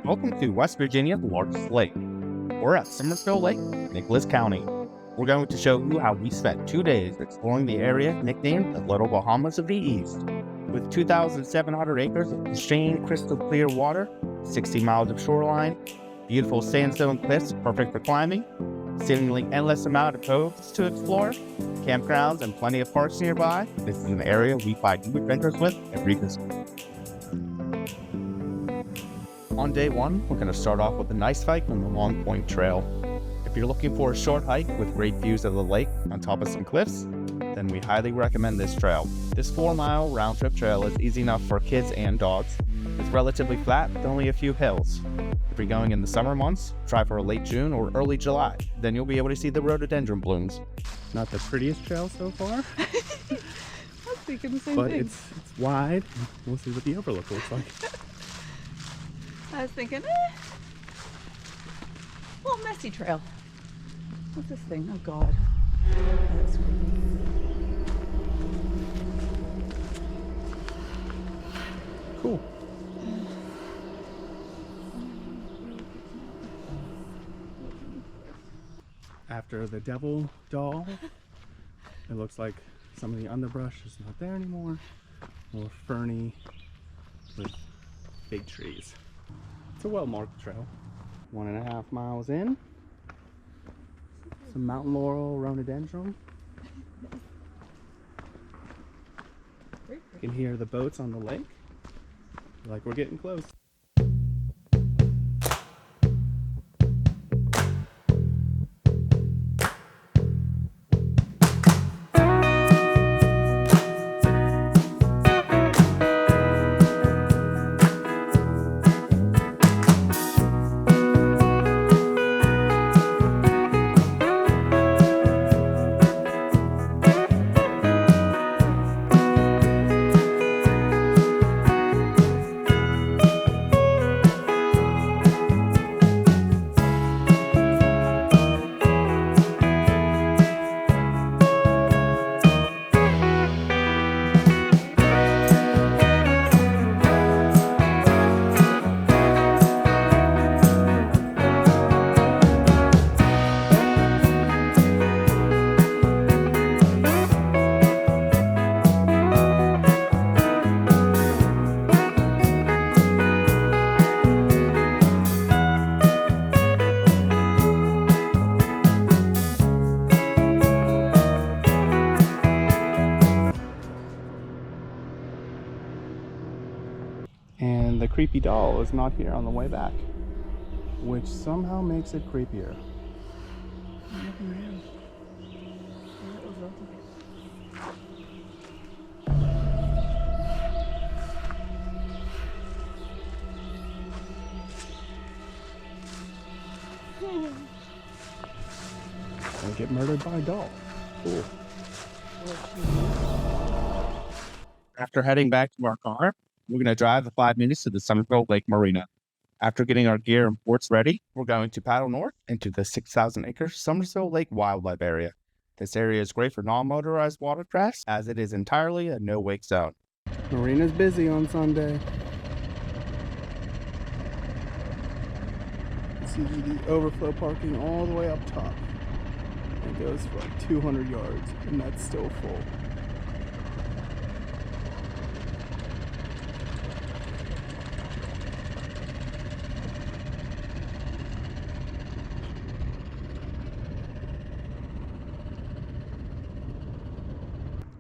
Welcome to West Virginia's largest lake. We're at Summersville Lake, Nicholas County. We're going to show you how we spent 2 days exploring the area nicknamed the Little Bahamas of the East. With 2,700 acres of pristine, crystal clear water, 60 miles of shoreline, beautiful sandstone cliffs perfect for climbing, seemingly endless amount of coves to explore, campgrounds, and plenty of parks nearby, this is an area we find new adventures with every visit. On day one, we're going to start off with a nice hike on the Long Point Trail. If you're looking for a short hike with great views of the lake on top of some cliffs, then we highly recommend this trail. This 4-mile round-trip trail is easy enough for kids and dogs. It's relatively flat with only a few hills. If you're going in the summer months, try for a late June or early July. Then you'll be able to see the rhododendron blooms. Not the prettiest trail so far, I was thinking the same but thing. it's wide. We'll see what the Overlook looks like. I was thinking, little messy trail. What's this thing? Oh God. That's Cool. After the devil doll, it looks like some of the underbrush is not there anymore. More ferny with big trees. It's a well-marked trail. 1.5 miles in. Some mountain laurel, rhododendron. You can hear the boats on the lake. Like we're getting close. And the creepy doll is not here on the way back, which somehow makes it creepier. I'm looking around. And get murdered by a doll. Cool. After heading back to our car, we're going to drive the 5 minutes to the Summersville Lake Marina. After getting our gear and ports ready, we're going to paddle north into the 6,000-acre Summersville Lake wildlife area. This area is great for non-motorized watercrafts as it is entirely a no-wake zone. Marina's busy on Sunday. See the overflow parking all the way up top. It goes for like 200 yards, and that's still full.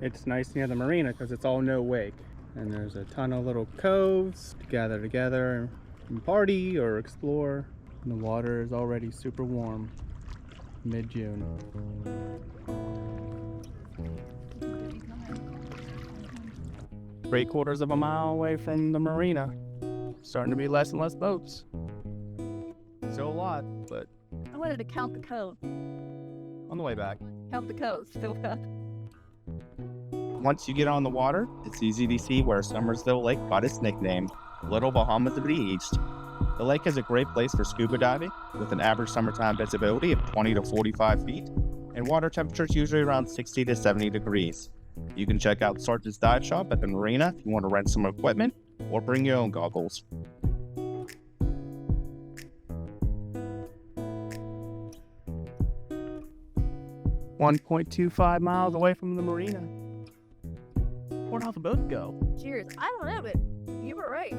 It's nice near the marina because it's all no wake, and there's a ton of little coves to gather together and party or explore. And the water is already super warm, mid-June. Three-quarters of a mile away from the marina. Starting to be less and less boats. Still a lot, but I wanted to count the cove. on the way back. Count the coves. Still got. Once you get on the water, it's easy to see where Summersville Lake got its nickname, Little Bahamas of the East. The lake is a great place for scuba diving, with an average summertime visibility of 20 to 45 feet, and water temperatures usually around 60 to 70 degrees. You can check out Sarge's Dive Shop at the marina if you want to rent some equipment, or bring your own goggles. 1.25 miles away from the marina. Where'd all the boats go? Cheers. I don't know, but you were right.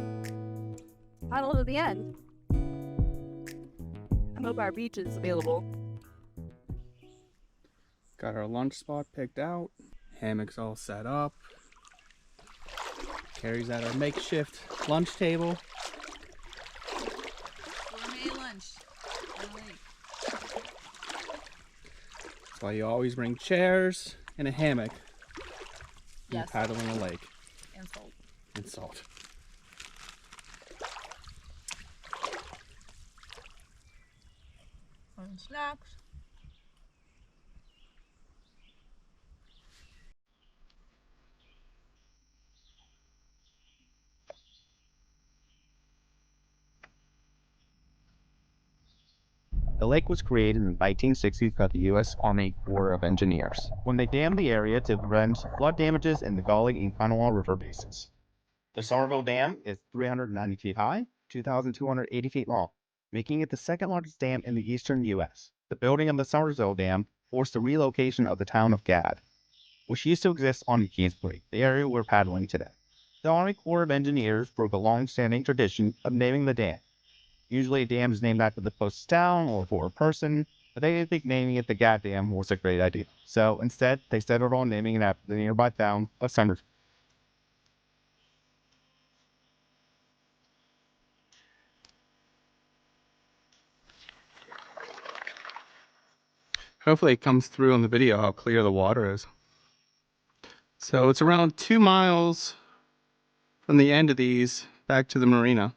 Paddle to the end. I hope our beach is available. Got our lunch spot picked out. Hammocks all set up. Carrie's at our makeshift lunch table. Gourmet lunch. That's why you always bring chairs and a hammock when Yes. you paddle in a lake. And salt. And salt. And snacks. The lake was created in the 1960s by the U.S. Army Corps of Engineers when they dammed the area to prevent flood damages in the Gauley and Kanawha River basins. The Summersville Dam is 390 feet high, 2,280 feet long, making it the second largest dam in the eastern U.S. The building of the Summersville Dam forced the relocation of the town of Gad, which used to exist on McKees Creek, the area we're paddling today. The Army Corps of Engineers broke a long-standing tradition of naming the dam. Usually a dam is named after the closest town or for a person, but they didn't think naming it the Gad Dam was a great idea. So instead, they settled on naming it after the nearby town of Summersville. Hopefully it comes through on the video how clear the water is. So it's around 2 miles from the end of these back to the marina.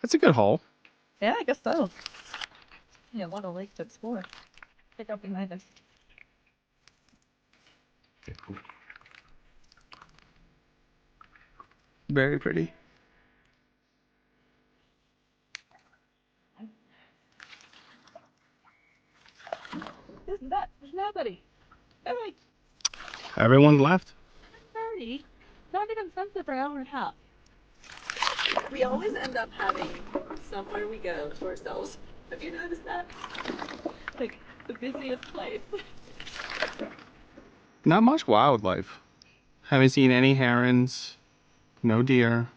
That's a good haul. Yeah, I guess so. Yeah, what a lake to explore. Pick up behind us. Very pretty. Isn't that? There's nobody. I'm like Everyone left. 30. Not even sunset for an hour and a half. We always end up having somewhere we go to ourselves. Have you noticed that? Like the busiest place. Not much wildlife. Haven't seen any herons, no deer.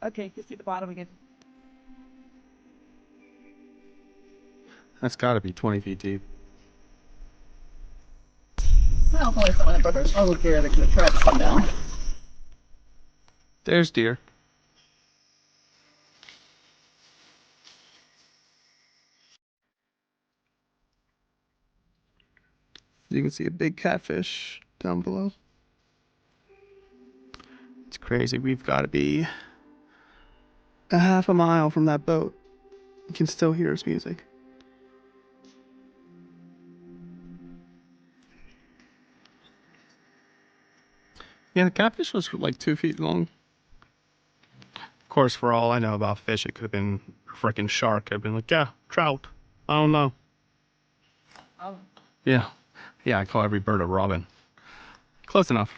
Okay, you see the bottom again. That's gotta be 20 feet deep. Well, probably some of the brothers. Oh, look here, the tracks come down. There's deer. You can see a big catfish down below. It's crazy. We've got to be a half a mile from that boat. You can still hear his music. Yeah, the catfish was like 2 feet long. Of course, for all I know about fish, it could have been a freaking shark. I've been like, yeah, trout. I don't know. Oh. Yeah. Yeah, I call every bird a robin. Close enough.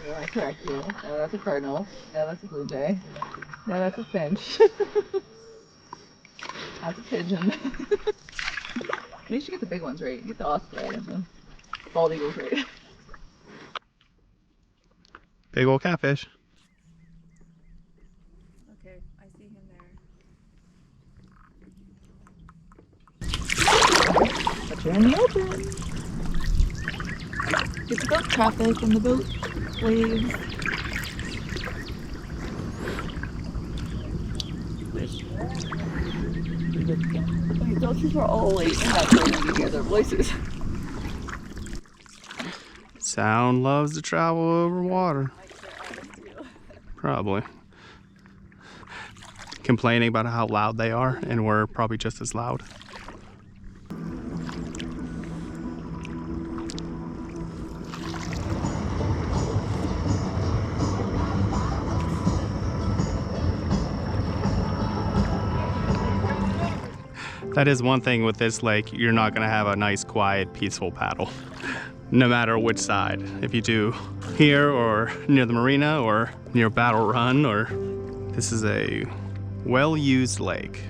Yeah, I correct you. No, that's a cardinal. No, that's a blue jay. No, that's a finch. That's a pigeon. You should get the big ones right. Get the osprey and the bald eagles right. Big old catfish. Okay, I see him there. But you're in the open. Get the boat traffic and the boat waves. Those are all late and that's why you hear their voices. Sound loves to travel over water. Probably. Complaining about how loud they are, and we're probably just as loud. That is one thing with this lake, you're not gonna have a nice, quiet, peaceful paddle. No matter which side. If you do here or near the marina or near Battle Run, or this is a well-used lake.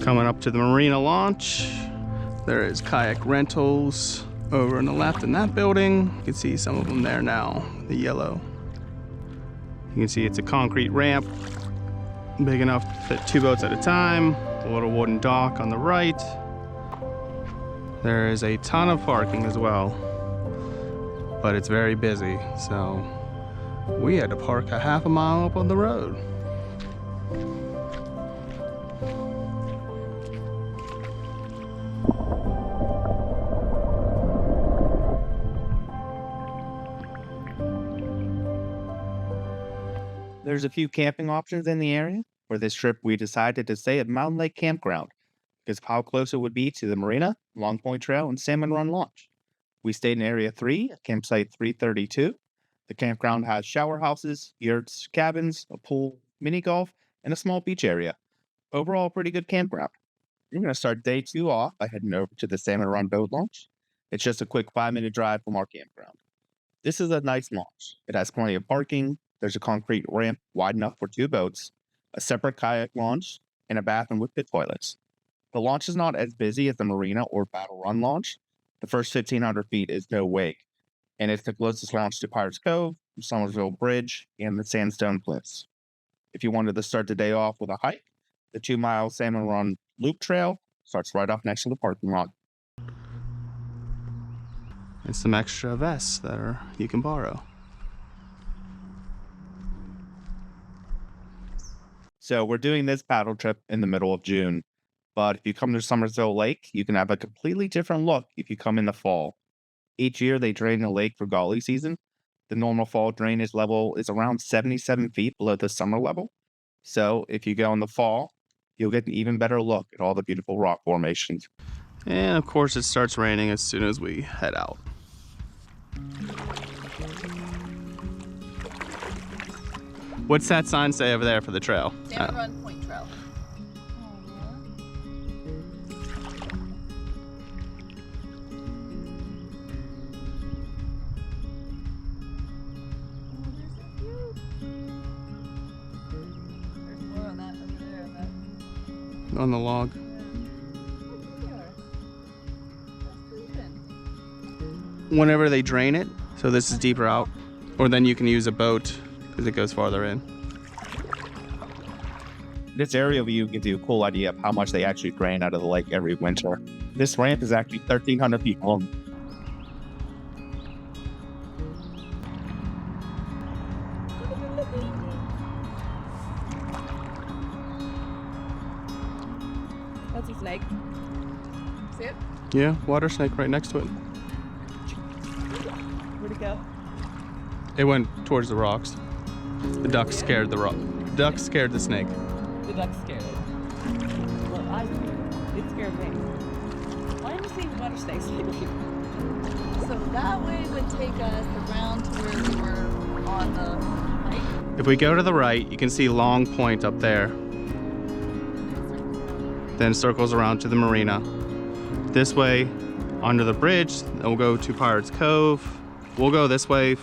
Coming up to the Marina launch, there is kayak rentals over on the left in that building. You can see some of them there now, the yellow. You can see it's a concrete ramp, big enough to fit 2 boats at a time. A little wooden dock on the right. There is a ton of parking as well, but it's very busy, so we had to park a half a mile up on the road. There's a few camping options in the area. For this trip, we decided to stay at Mountain Lake Campground because of how close it would be to the Marina, Long Point Trail, and Salmon Run Launch. We stayed in Area 3 at Campsite 332. The campground has shower houses, yurts, cabins, a pool, mini golf, and a small beach area. Overall, a pretty good campground. We're going to start day 2 off by heading over to the Salmon Run boat launch. It's just a quick 5-minute drive from our campground. This is a nice launch. It has plenty of parking. There's a concrete ramp wide enough for 2 boats, a separate kayak launch, and a bathroom with pit toilets. The launch is not as busy as the Marina or Battle Run launch. The first 1,500 feet is no wake, and it's the closest launch to Pirates Cove, Summersville Bridge, and the Sandstone Cliffs. If you wanted to start the day off with a hike, the 2-mile Salmon Run Loop Trail starts right off next to the parking lot. And some extra vests that you can borrow. So we're doing this paddle trip in the middle of June, but if you come to Summersville Lake, you can have a completely different look if you come in the fall. Each year they drain the lake for gully season. The normal fall drainage level is around 77 feet below the summer level. So if you go in the fall, you'll get an even better look at all the beautiful rock formations. And of course it starts raining as soon as we head out. What's that sign say over there for the trail? Salmon Run Point Trail. There's more on that over there. On the log. Whenever they drain it, so this is deeper out, or then you can use a boat because it goes farther in. This aerial view gives you a cool idea of how much they actually drain out of the lake every winter. This ramp is actually 1,300 feet long. That's a snake. See it? Yeah, water snake right next to it. Where'd it go? It went towards the rocks. The duck scared the rock. The duck scared the snake. The duck scared it. Well, it scared me. Why am I seeing water snakes lately? So that way would take us around to where we were on the hike. If we go to the right, you can see Long Point up there. Then circles around to the marina. This way, under the bridge, then we'll go to Pirates Cove. We'll go this way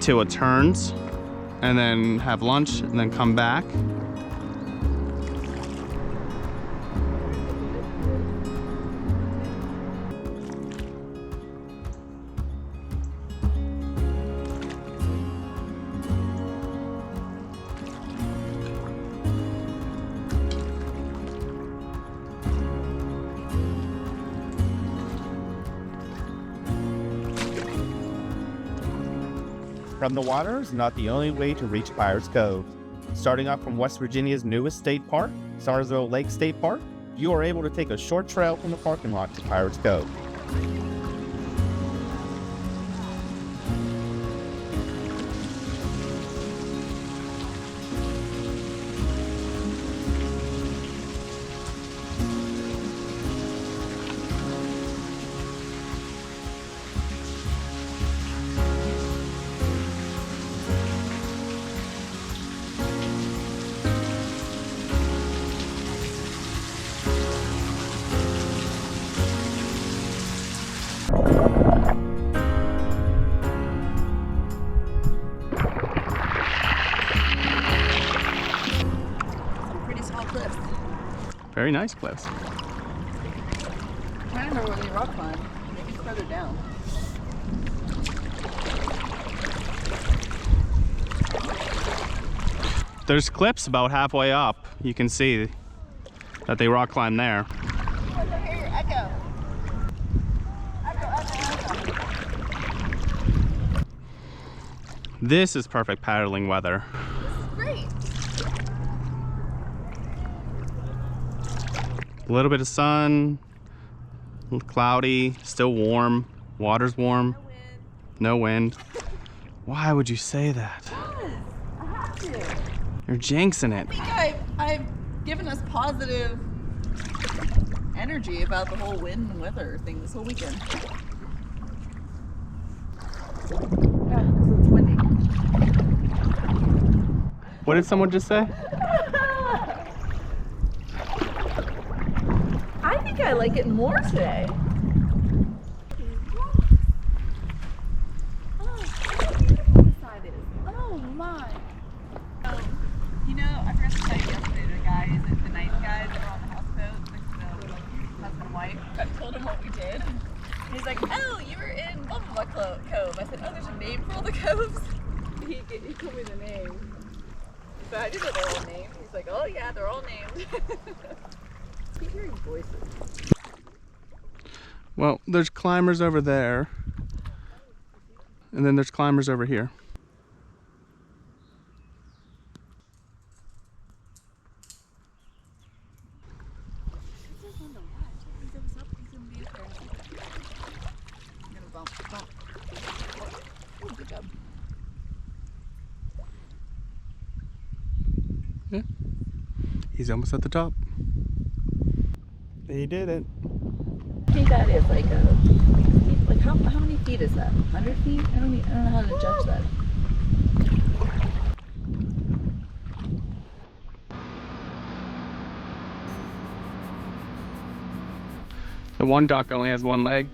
till it turns, and then have lunch, and then come back. From the water is not the only way to reach Pirates Cove. Starting up from West Virginia's newest state park, Summersville Lake State Park, you are able to take a short trail from the parking lot to Pirates Cove. Very nice cliffs. I'm trying to remember where they rock climb. Maybe further down. There's cliffs about halfway up. You can see that they rock climb there. This is perfect paddling weather. Great. A little bit of sun, a little cloudy, still warm. Water's warm. No wind. Why would you say that? I have to. You're jinxing it. I think I've given us positive energy about the whole wind and weather thing this whole weekend. Yeah, so it's windy. What did someone just say? I think I like it more today. Oh, how beautiful this side is. Oh my. You know, I forgot to tell you yesterday, the guys, the nice guys that were on the houseboat, like the husband and wife, I told him what we did. He's like, oh, you were in blah blah blah cove. I said, oh, there's a name for all the coves. He told me the name. But I didn't know their all names. He's like, oh yeah, they're all named. I keep hearing voices. Well, there's climbers over there. And then there's climbers over here. Yeah. He's almost at the top. He did it. I think that is like how many feet is that? 100 feet? I don't know how to judge that. The one duck only has one leg.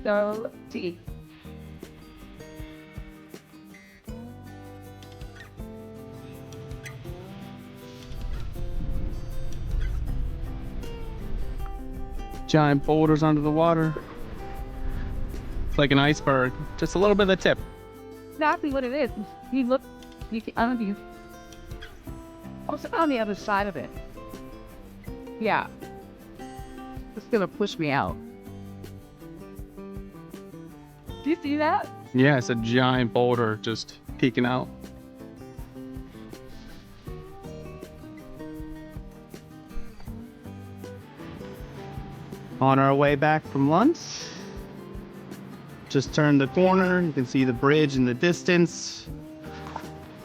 So deep. Giant boulders under the water. It's like an iceberg. Just a little bit of the tip. Exactly what it is. You look, I don't know if you. Also on the other side of it. Yeah. It's gonna push me out. Do you see that? Yeah, it's a giant boulder just peeking out. On our way back from lunch, just turned the corner. You can see the bridge in the distance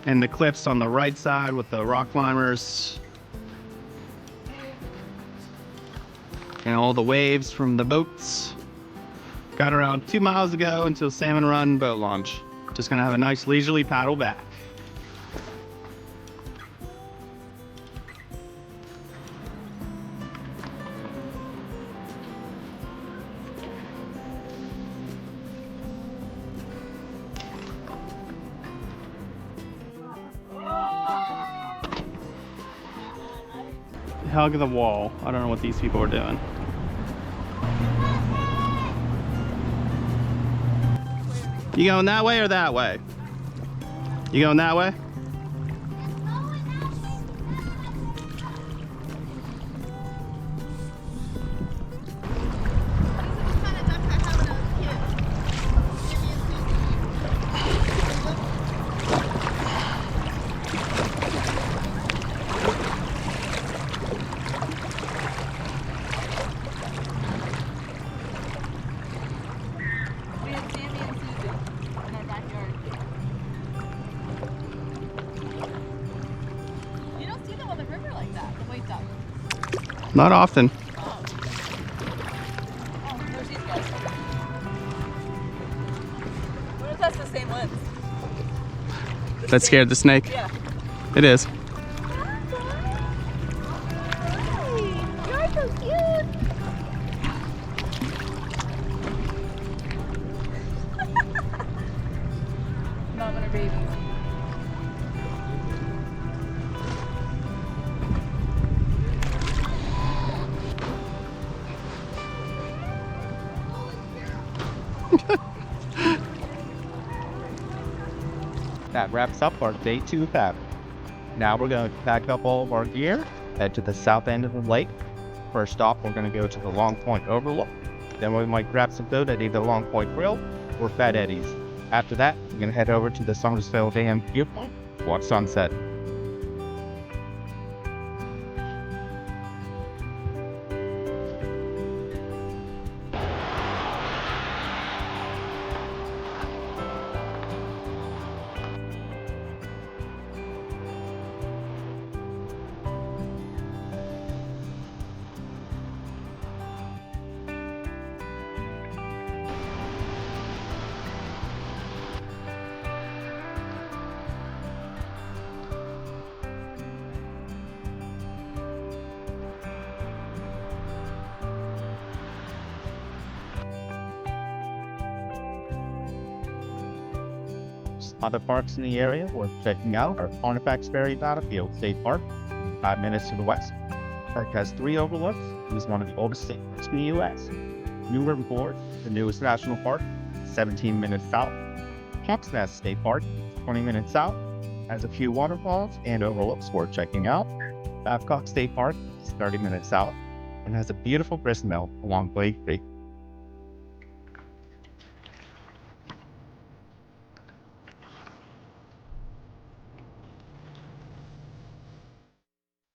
and the cliffs on the right side with the rock climbers and all the waves from the boats. Got around 2 miles ago until Salmon Run boat launch. Just gonna have a nice leisurely paddle back. Hug the wall. I don't know what these people are doing. You going that way or that way? You going that way? Not often. Oh, there's these guys. What if that's the same lens? That scared the snake? Yeah. It is. Hi. That wraps up our day 2 paddle. Now we're going to pack up all of our gear, head to the south end of the lake. First stop, we're going to go to the Long Point Overlook. Then we might grab some food at either Long Point Grill or Fat Eddie's. After that, we're going to head over to the Summersville Dam Viewpoint to watch sunset. Other parks in the area worth checking out are Carnifax Ferry Battlefield State Park, 5 minutes to the west. The park has 3 overlooks and is one of the oldest state parks in the U.S. New River Gorge, the newest national park, 17 minutes south. Hawks Nest State Park, 20 minutes south, has a few waterfalls and overlooks worth checking out. Babcock State Park is 30 minutes south and has a beautiful gristmill along Glade Creek.